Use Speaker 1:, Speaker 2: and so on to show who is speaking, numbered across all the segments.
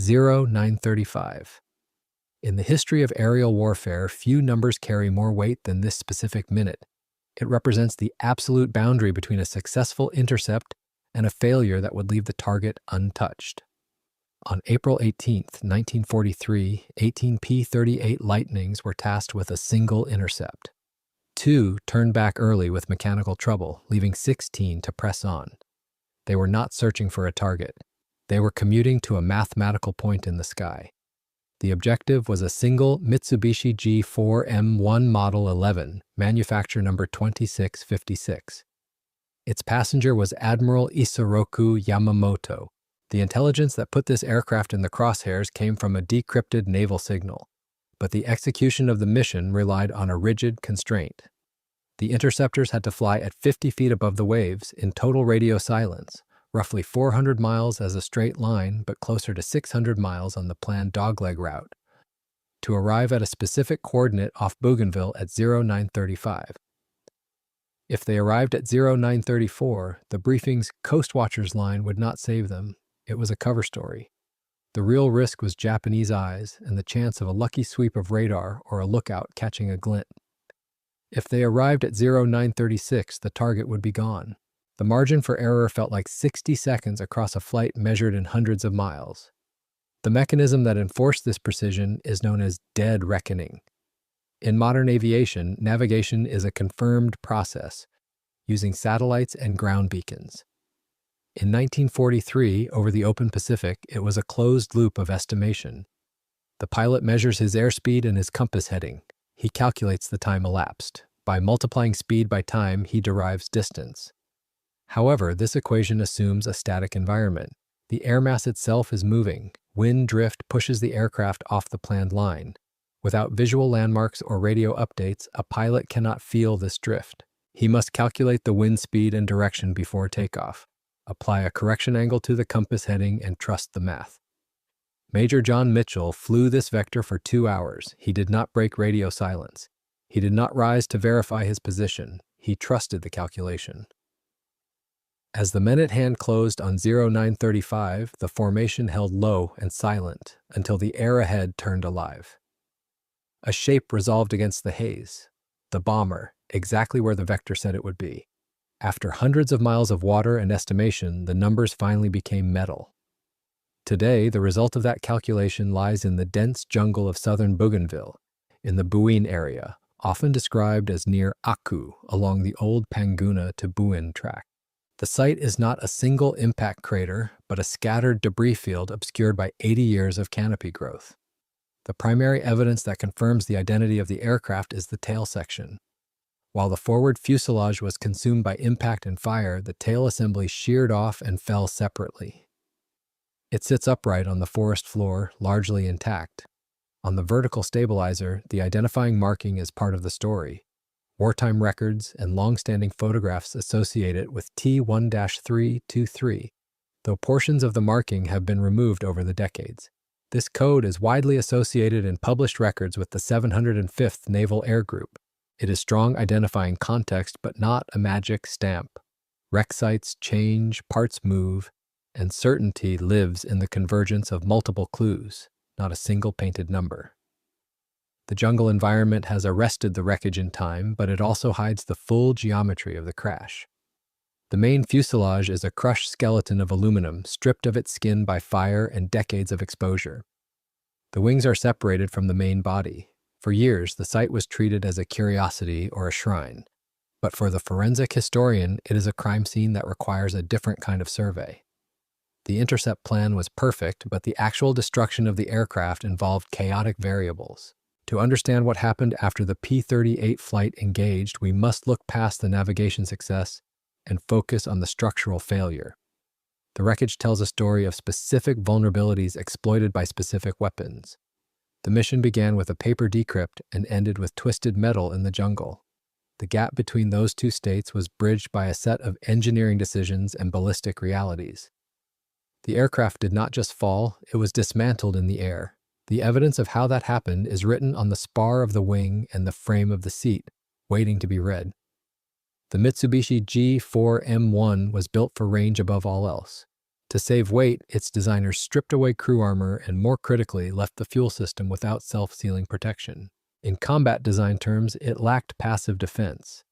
Speaker 1: 0935. In the history of aerial warfare, few numbers carry more weight than this specific minute. It represents the absolute boundary between a successful intercept and a failure that would leave the target untouched. On April 18, 1943, 18 P-38 Lightnings were tasked with a single intercept. 2 turned back early with mechanical trouble, leaving 16 to press on. They were not searching for a target. They were commuting to a mathematical point in the sky. The objective was a single Mitsubishi G4M 1 Model 11, manufacture number 2656. Its passenger was Admiral Isoroku Yamamoto. The intelligence that put this aircraft in the crosshairs came from a decrypted naval signal, but the execution of the mission relied on a rigid constraint. The interceptors had to fly at 50 feet above the waves in total radio silence, roughly 400 miles as a straight line, but closer to 600 miles on the planned dogleg route, to arrive at a specific coordinate off Bougainville at 0935. If they arrived at 0934, the briefing's Coast Watchers line would not save them. It was a cover story. The real risk was Japanese eyes and the chance of a lucky sweep of radar or a lookout catching a glint. If they arrived at 0936, the target would be gone. The margin for error felt like 60 seconds across a flight measured in hundreds of miles. The mechanism that enforced this precision is known as dead reckoning. In modern aviation, navigation is a confirmed process, using satellites and ground beacons. In 1943, over the open Pacific, it was a closed loop of estimation. The pilot measures his airspeed and his compass heading. He calculates the time elapsed. By multiplying speed by time, he derives distance. However, this equation assumes a static environment. The air mass itself is moving. Wind drift pushes the aircraft off the planned line. Without visual landmarks or radio updates, a pilot cannot feel this drift. He must calculate the wind speed and direction before takeoff, apply a correction angle to the compass heading, and trust the math. Major John Mitchell flew this vector for 2 hours. He did not break radio silence. He did not rise to verify his position. He trusted the calculation. As the men at hand closed on 0935, the formation held low and silent until the air ahead turned alive. A shape resolved against the haze. The bomber, exactly where the vector said it would be. After hundreds of miles of water and estimation, the numbers finally became metal. Today, the result of that calculation lies in the dense jungle of southern Bougainville, in the Bouin area, often described as near Aku, along the old Panguna to Bouin track. The site is not a single impact crater, but a scattered debris field obscured by 80 years of canopy growth. The primary evidence that confirms the identity of the aircraft is the tail section. While the forward fuselage was consumed by impact and fire, the tail assembly sheared off and fell separately. It sits upright on the forest floor, largely intact. On the vertical stabilizer, the identifying marking is part of the story. Wartime records and long-standing photographs associate it with T1-323, though portions of the marking have been removed over the decades. This code is widely associated in published records with the 705th Naval Air Group. It is strong identifying context, but not a magic stamp. Wreck sites change, parts move, and certainty lives in the convergence of multiple clues, not a single painted number. The jungle environment has arrested the wreckage in time, but it also hides the full geometry of the crash. The main fuselage is a crushed skeleton of aluminum, stripped of its skin by fire and decades of exposure. The wings are separated from the main body. For years, the site was treated as a curiosity or a shrine, but for the forensic historian, it is a crime scene that requires a different kind of survey. The intercept plan was perfect, but the actual destruction of the aircraft involved chaotic variables. To understand what happened after the P-38 flight engaged, we must look past the navigation success and focus on the structural failure. The wreckage tells a story of specific vulnerabilities exploited by specific weapons. The mission began with a paper decrypt and ended with twisted metal in the jungle. The gap between those two states was bridged by a set of engineering decisions and ballistic realities. The aircraft did not just fall, it was dismantled in the air. The evidence of how that happened is written on the spar of the wing and the frame of the seat, waiting to be read. The Mitsubishi G4M1 was built for range above all else. To save weight, its designers stripped away crew armor and, more critically, left the fuel system without self-sealing protection. In combat design terms, it lacked passive defense.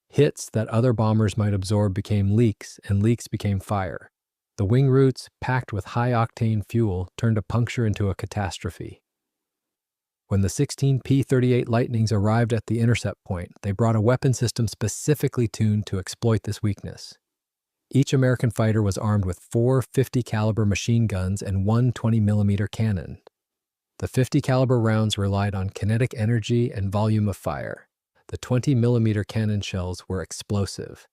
Speaker 1: Hits that other bombers might absorb became leaks, and leaks became fire. The wing roots, packed with high-octane fuel, turned a puncture into a catastrophe. When the 16 P-38 Lightnings arrived at the intercept point, they brought a weapon system specifically tuned to exploit this weakness. Each American fighter was armed with 4 50-caliber machine guns and 1 20mm cannon. The 50-caliber rounds relied on kinetic energy and volume of fire. The 20mm cannon shells were explosive.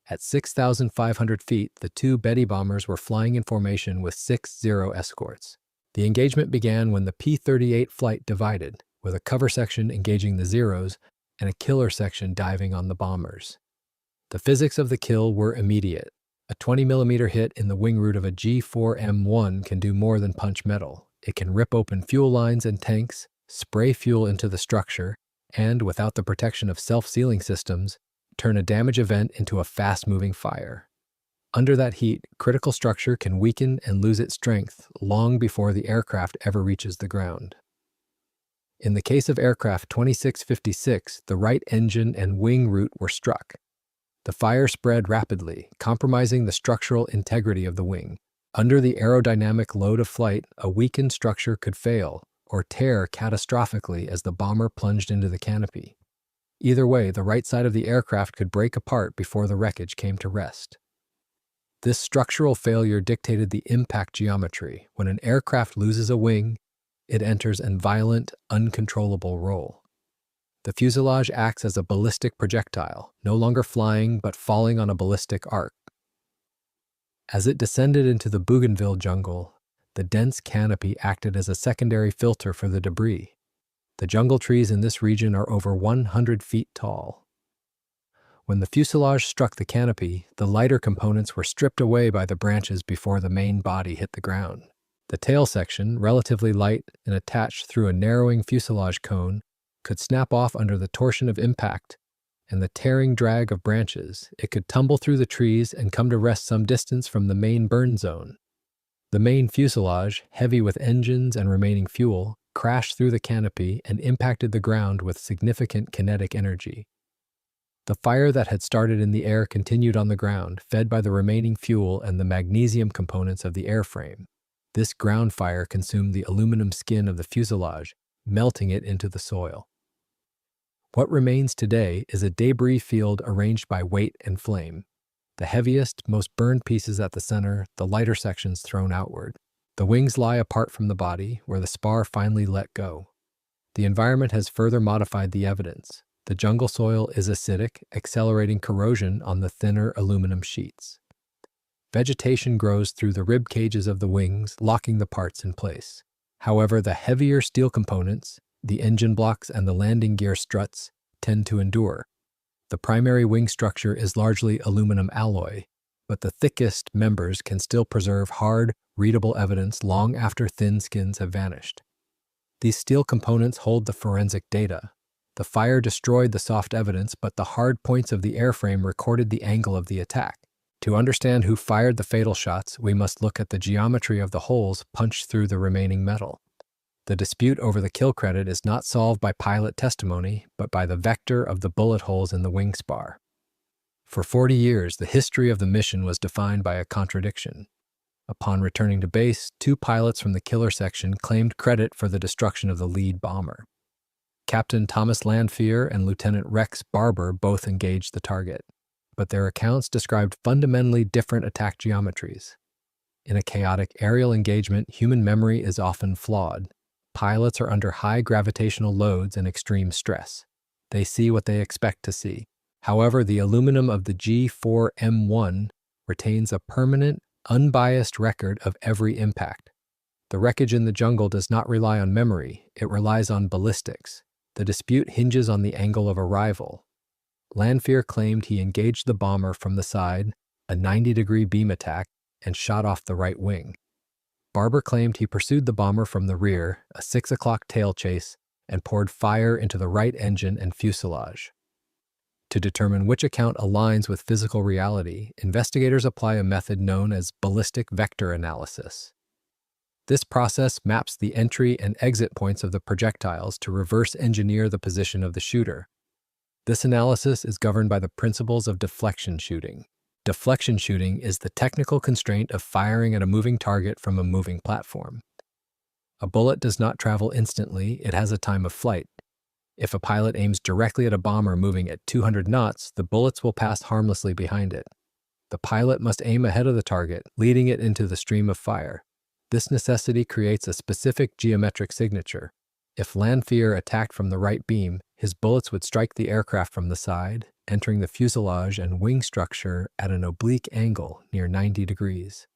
Speaker 1: At 6,500 feet, the 2 Betty bombers were flying in formation with 6 Zero escorts. The engagement began when the P-38 flight divided, with a cover section engaging the Zeros and a killer section diving on the bombers. The physics of the kill were immediate. A 20mm hit in the wing root of a G4M1 can do more than punch metal. It can rip open fuel lines and tanks, spray fuel into the structure, and, without the protection of self-sealing systems, turn a damage event into a fast-moving fire. Under that heat, critical structure can weaken and lose its strength long before the aircraft ever reaches the ground. In the case of aircraft 2656, the right engine and wing root were struck. The fire spread rapidly, compromising the structural integrity of the wing. Under the aerodynamic load of flight, a weakened structure could fail or tear catastrophically as the bomber plunged into the canopy. Either way, the right side of the aircraft could break apart before the wreckage came to rest. This structural failure dictated the impact geometry. When an aircraft loses a wing, it enters a violent, uncontrollable roll. The fuselage acts as a ballistic projectile, no longer flying but falling on a ballistic arc. As it descended into the Bougainville jungle, the dense canopy acted as a secondary filter for the debris. The jungle trees in this region are over 100 feet tall. When the fuselage struck the canopy, the lighter components were stripped away by the branches before the main body hit the ground. The tail section, relatively light and attached through a narrowing fuselage cone, could snap off under the torsion of impact and the tearing drag of branches. It could tumble through the trees and come to rest some distance from the main burn zone. The main fuselage, heavy with engines and remaining fuel, crashed through the canopy and impacted the ground with significant kinetic energy. The fire that had started in the air continued on the ground, fed by the remaining fuel and the magnesium components of the airframe. This ground fire consumed the aluminum skin of the fuselage, melting it into the soil. What remains today is a debris field arranged by weight and flame. The heaviest, most burned pieces at the center, the lighter sections thrown outward. The wings lie apart from the body, where the spar finally let go. The environment has further modified the evidence. The jungle soil is acidic, accelerating corrosion on the thinner aluminum sheets. Vegetation grows through the rib cages of the wings, locking the parts in place. However, the heavier steel components, the engine blocks and the landing gear struts, tend to endure. The primary wing structure is largely aluminum alloy, but the thickest members can still preserve hard, readable evidence long after thin skins have vanished. These steel components hold the forensic data. The fire destroyed the soft evidence, but the hard points of the airframe recorded the angle of the attack. To understand who fired the fatal shots, we must look at the geometry of the holes punched through the remaining metal. The dispute over the kill credit is not solved by pilot testimony, but by the vector of the bullet holes in the wing spar. For 40 years, the history of the mission was defined by a contradiction. Upon returning to base, 2 pilots from the killer section claimed credit for the destruction of the lead bomber. Captain Thomas Lanphier and Lieutenant Rex Barber both engaged the target, but their accounts described fundamentally different attack geometries. In a chaotic aerial engagement, human memory is often flawed. Pilots are under high gravitational loads and extreme stress. They see what they expect to see. However, the aluminum of the G4M1 retains a permanent, unbiased record of every impact. The wreckage in the jungle does not rely on memory, it relies on ballistics. The dispute hinges on the angle of arrival. Lanphier claimed he engaged the bomber from the side, a 90-degree beam attack, and shot off the right wing. Barber claimed he pursued the bomber from the rear, a 6 o'clock tail chase, and poured fire into the right engine and fuselage. To determine which account aligns with physical reality, investigators apply a method known as ballistic vector analysis. This process maps the entry and exit points of the projectiles to reverse engineer the position of the shooter. This analysis is governed by the principles of deflection shooting. Deflection shooting is the technical constraint of firing at a moving target from a moving platform. A bullet does not travel instantly, it has a time of flight. If a pilot aims directly at a bomber moving at 200 knots, the bullets will pass harmlessly behind it. The pilot must aim ahead of the target, leading it into the stream of fire. This necessity creates a specific geometric signature. If Lanfear attacked from the right beam, his bullets would strike the aircraft from the side, entering the fuselage and wing structure at an oblique angle near 90 degrees.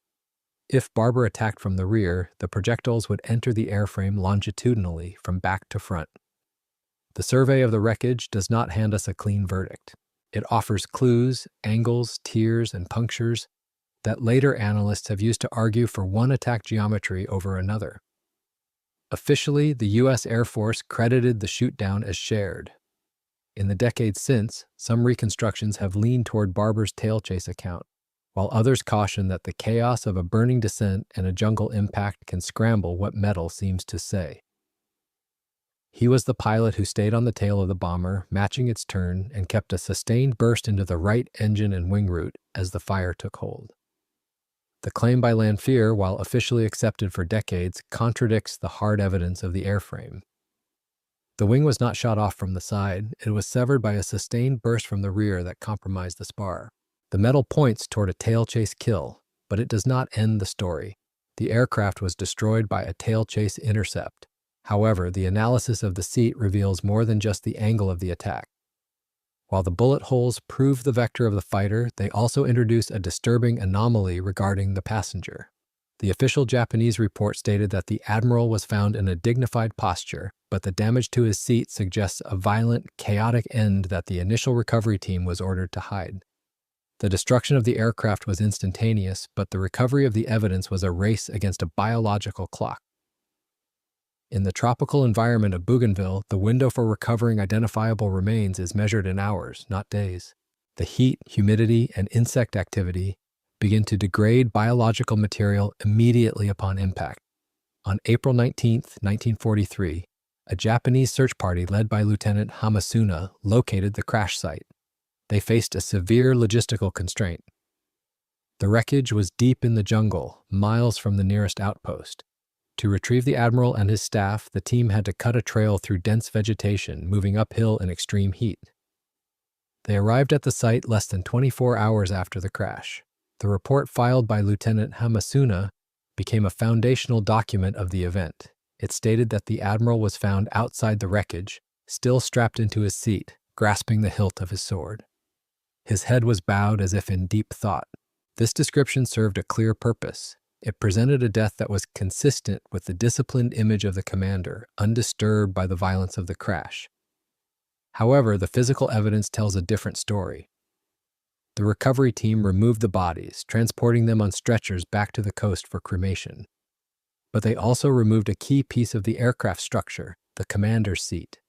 Speaker 1: If Barber attacked from the rear, the projectiles would enter the airframe longitudinally from back to front. The survey of the wreckage does not hand us a clean verdict. It offers clues, angles, tears, and punctures that later analysts have used to argue for one attack geometry over another. Officially, the U.S. Air Force credited the shoot-down as shared. In the decades since, some reconstructions have leaned toward Barber's tail chase account, while others caution that the chaos of a burning descent and a jungle impact can scramble what metal seems to say. He was the pilot who stayed on the tail of the bomber, matching its turn, and kept a sustained burst into the right engine and wing root as the fire took hold. The claim by Lanfear, while officially accepted for decades, contradicts the hard evidence of the airframe. The wing was not shot off from the side, it was severed by a sustained burst from the rear that compromised the spar. The metal points toward a tail chase kill, but it does not end the story. The aircraft was destroyed by a tail chase intercept. However, the analysis of the seat reveals more than just the angle of the attack. While the bullet holes prove the vector of the fighter, they also introduce a disturbing anomaly regarding the passenger. The official Japanese report stated that the admiral was found in a dignified posture, but the damage to his seat suggests a violent, chaotic end that the initial recovery team was ordered to hide. The destruction of the aircraft was instantaneous, but the recovery of the evidence was a race against a biological clock. In the tropical environment of Bougainville, the window for recovering identifiable remains is measured in hours, not days. The heat, humidity, and insect activity begin to degrade biological material immediately upon impact. On April 19, 1943, a Japanese search party led by Lieutenant Hamasuna located the crash site. They faced a severe logistical constraint. The wreckage was deep in the jungle, miles from the nearest outpost. To retrieve the admiral and his staff, the team had to cut a trail through dense vegetation, moving uphill in extreme heat. They arrived at the site less than 24 hours after the crash. The report filed by Lieutenant Hamasuna became a foundational document of the event. It stated that the admiral was found outside the wreckage, still strapped into his seat, grasping the hilt of his sword. His head was bowed as if in deep thought. This description served a clear purpose. It presented a death that was consistent with the disciplined image of the commander, undisturbed by the violence of the crash. However, the physical evidence tells a different story. The recovery team removed the bodies, transporting them on stretchers back to the coast for cremation. But they also removed a key piece of the aircraft structure, the commander's seat.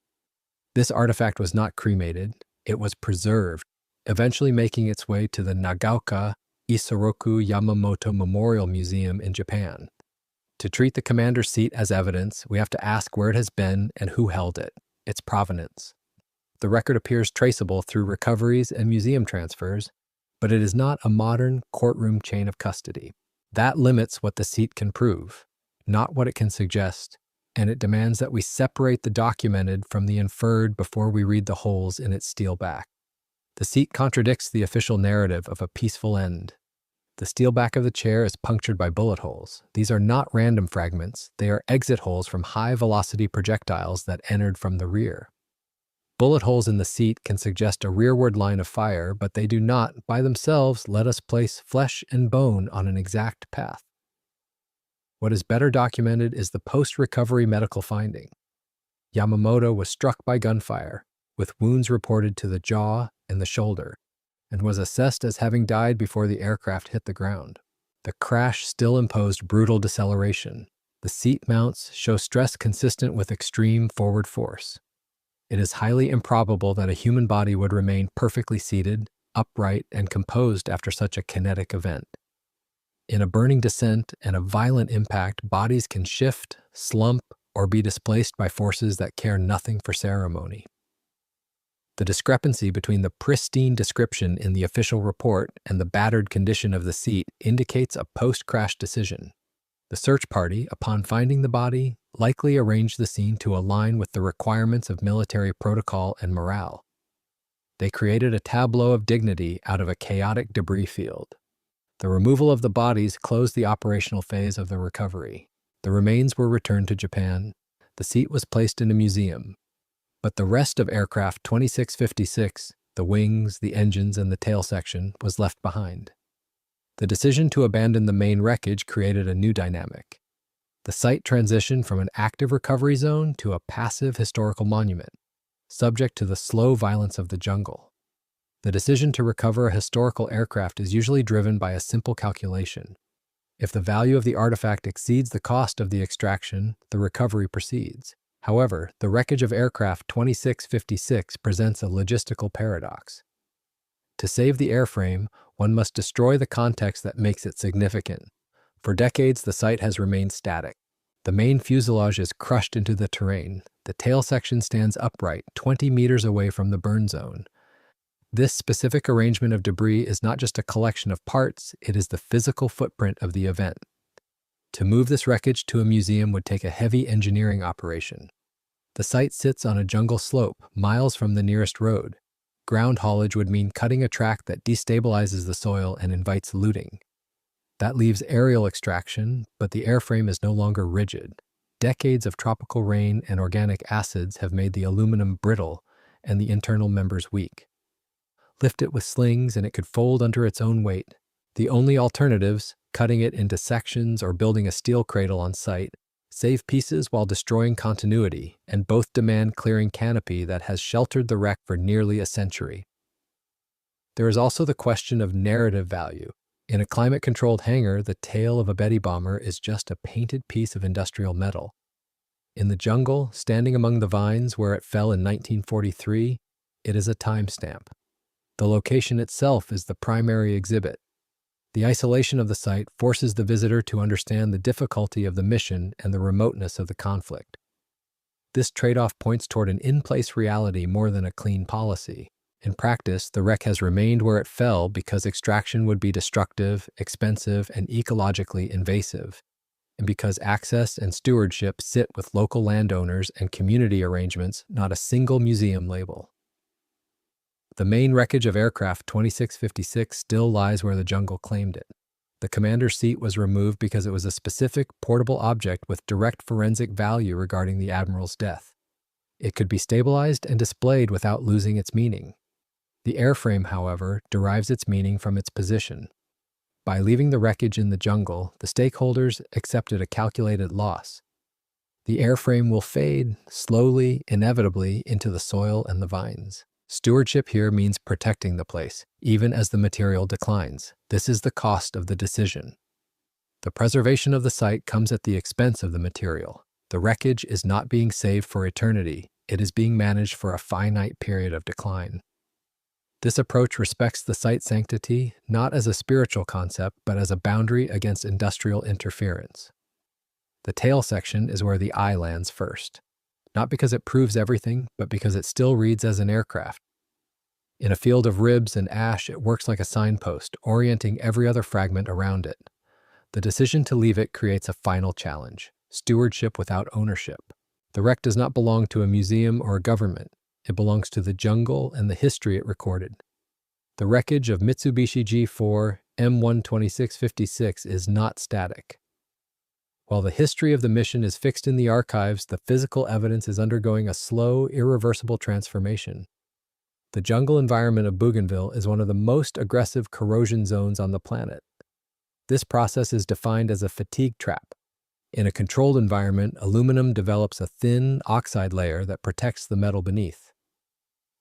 Speaker 1: This artifact was not cremated, it was preserved, eventually making its way to the Nagaoka Isoroku Yamamoto Memorial Museum in Japan. To treat the commander's seat as evidence, we have to ask where it has been and who held it, its provenance. The record appears traceable through recoveries and museum transfers, but it is not a modern courtroom chain of custody. That limits what the seat can prove, not what it can suggest, and it demands that we separate the documented from the inferred before we read the holes in its steel back. The seat contradicts the official narrative of a peaceful end. The steel back of the chair is punctured by bullet holes. These are not random fragments, they are exit holes from high-velocity projectiles that entered from the rear. Bullet holes in the seat can suggest a rearward line of fire, but they do not, by themselves, let us place flesh and bone on an exact path. What is better documented is the post-recovery medical finding. Yamamoto was struck by gunfire, with wounds reported to the jaw and the shoulder, and was assessed as having died before the aircraft hit the ground. The crash still imposed brutal deceleration. The seat mounts show stress consistent with extreme forward force. It is highly improbable that a human body would remain perfectly seated, upright, and composed after such a kinetic event. In a burning descent and a violent impact, bodies can shift, slump, or be displaced by forces that care nothing for ceremony. The discrepancy between the pristine description in the official report and the battered condition of the seat indicates a post-crash decision. The search party, upon finding the body, likely arranged the scene to align with the requirements of military protocol and morale. They created a tableau of dignity out of a chaotic debris field. The removal of the bodies closed the operational phase of the recovery. The remains were returned to Japan. The seat was placed in a museum. But the rest of aircraft 2656, the wings, the engines, and the tail section, was left behind. The decision to abandon the main wreckage created a new dynamic. The site transitioned from an active recovery zone to a passive historical monument, subject to the slow violence of the jungle. The decision to recover a historical aircraft is usually driven by a simple calculation. If the value of the artifact exceeds the cost of the extraction, the recovery proceeds. However, the wreckage of aircraft 2656 presents a logistical paradox. To save the airframe, one must destroy the context that makes it significant. For decades, the site has remained static. The main fuselage is crushed into the terrain. The tail section stands upright, 20 meters away from the burn zone. This specific arrangement of debris is not just a collection of parts, it is the physical footprint of the event. To move this wreckage to a museum would take a heavy engineering operation. The site sits on a jungle slope, miles from the nearest road. Ground haulage would mean cutting a track that destabilizes the soil and invites looting. That leaves aerial extraction, but the airframe is no longer rigid. Decades of tropical rain and organic acids have made the aluminum brittle and the internal members weak. Lift it with slings and it could fold under its own weight. The only alternatives, cutting it into sections or building a steel cradle on site, save pieces while destroying continuity, and both demand clearing canopy that has sheltered the wreck for nearly a century. There is also the question of narrative value. In a climate-controlled hangar, the tail of a Betty bomber is just a painted piece of industrial metal. In the jungle, standing among the vines where it fell in 1943, it is a timestamp. The location itself is the primary exhibit. The isolation of the site forces the visitor to understand the difficulty of the mission and the remoteness of the conflict. This trade-off points toward an in-place reality more than a clean policy. In practice, the wreck has remained where it fell because extraction would be destructive, expensive, and ecologically invasive, and because access and stewardship sit with local landowners and community arrangements, not a single museum label. The main wreckage of aircraft 2656 still lies where the jungle claimed it. The commander's seat was removed because it was a specific, portable object with direct forensic value regarding the admiral's death. It could be stabilized and displayed without losing its meaning. The airframe, however, derives its meaning from its position. By leaving the wreckage in the jungle, the stakeholders accepted a calculated loss. The airframe will fade, slowly, inevitably, into the soil and the vines. Stewardship here means protecting the place, even as the material declines. This is the cost of the decision. The preservation of the site comes at the expense of the material. The wreckage is not being saved for eternity. It is being managed for a finite period of decline. This approach respects the site sanctity, not as a spiritual concept, but as a boundary against industrial interference. The tail section is where the eye lands first. Not because it proves everything, but because it still reads as an aircraft. In a field of ribs and ash, it works like a signpost, orienting every other fragment around it. The decision to leave it creates a final challenge: stewardship without ownership. The wreck does not belong to a museum or a government. It belongs to the jungle and the history it recorded. The wreckage of Mitsubishi G4M 12656 is not static. While the history of the mission is fixed in the archives, the physical evidence is undergoing a slow, irreversible transformation. The jungle environment of Bougainville is one of the most aggressive corrosion zones on the planet. This process is defined as a fatigue trap. In a controlled environment, aluminum develops a thin oxide layer that protects the metal beneath.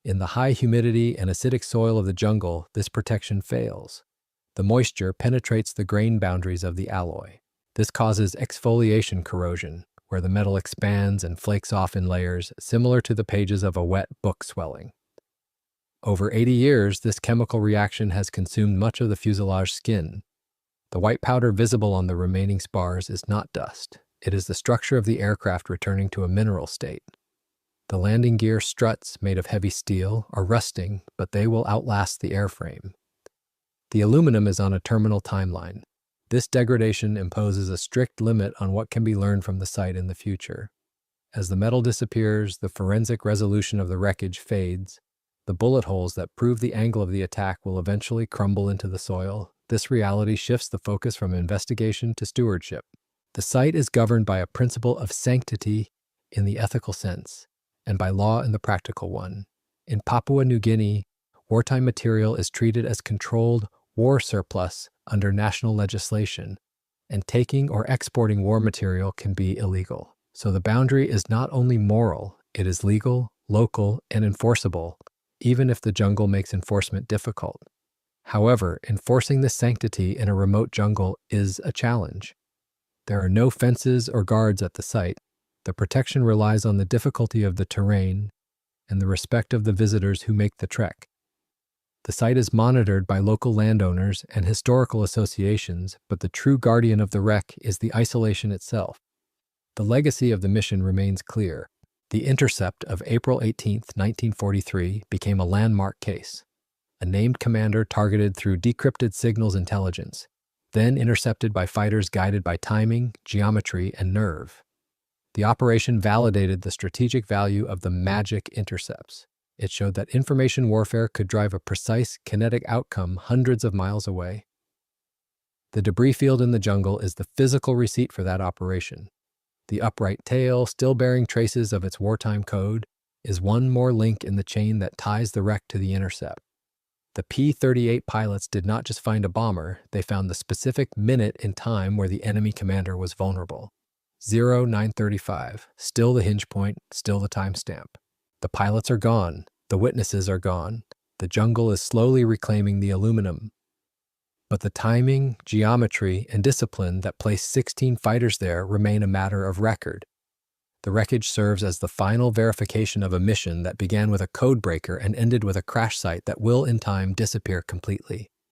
Speaker 1: In the high humidity and acidic soil of the jungle, this protection fails. The moisture penetrates the grain boundaries of the alloy. This causes exfoliation corrosion, where the metal expands and flakes off in layers similar to the pages of a wet book swelling. Over 80 years, this chemical reaction has consumed much of the fuselage skin. The white powder visible on the remaining spars is not dust. It is the structure of the aircraft returning to a mineral state. The landing gear struts, made of heavy steel, are rusting, but they will outlast the airframe. The aluminum is on a terminal timeline. This degradation imposes a strict limit on what can be learned from the site in the future. As the metal disappears, the forensic resolution of the wreckage fades. The bullet holes that prove the angle of the attack will eventually crumble into the soil. This reality shifts the focus from investigation to stewardship. The site is governed by a principle of sanctity in the ethical sense, and by law in the practical one. In Papua New Guinea, wartime material is treated as controlled war surplus under national legislation, and taking or exporting war material can be illegal. So the boundary is not only moral, it is legal, local, and enforceable, even if the jungle makes enforcement difficult. However, enforcing this sanctity in a remote jungle is a challenge. There are no fences or guards at the site. The protection relies on the difficulty of the terrain and the respect of the visitors who make the trek. The site is monitored by local landowners and historical associations, but the true guardian of the wreck is the isolation itself. The legacy of the mission remains clear. The intercept of April 18, 1943, became a landmark case. A named commander targeted through decrypted signals intelligence, then intercepted by fighters guided by timing, geometry, and nerve. The operation validated the strategic value of the magic intercepts. It showed that information warfare could drive a precise kinetic outcome hundreds of miles away. The debris field in the jungle is the physical receipt for that operation. The upright tail, still bearing traces of its wartime code, is one more link in the chain that ties the wreck to the intercept. The P-38 pilots did not just find a bomber, they found the specific minute in time where the enemy commander was vulnerable. 0935, still the hinge point, still the timestamp. The pilots are gone, the witnesses are gone, the jungle is slowly reclaiming the aluminum. But the timing, geometry, and discipline that placed 16 fighters there remain a matter of record. The wreckage serves as the final verification of a mission that began with a code breaker and ended with a crash site that will in time disappear completely.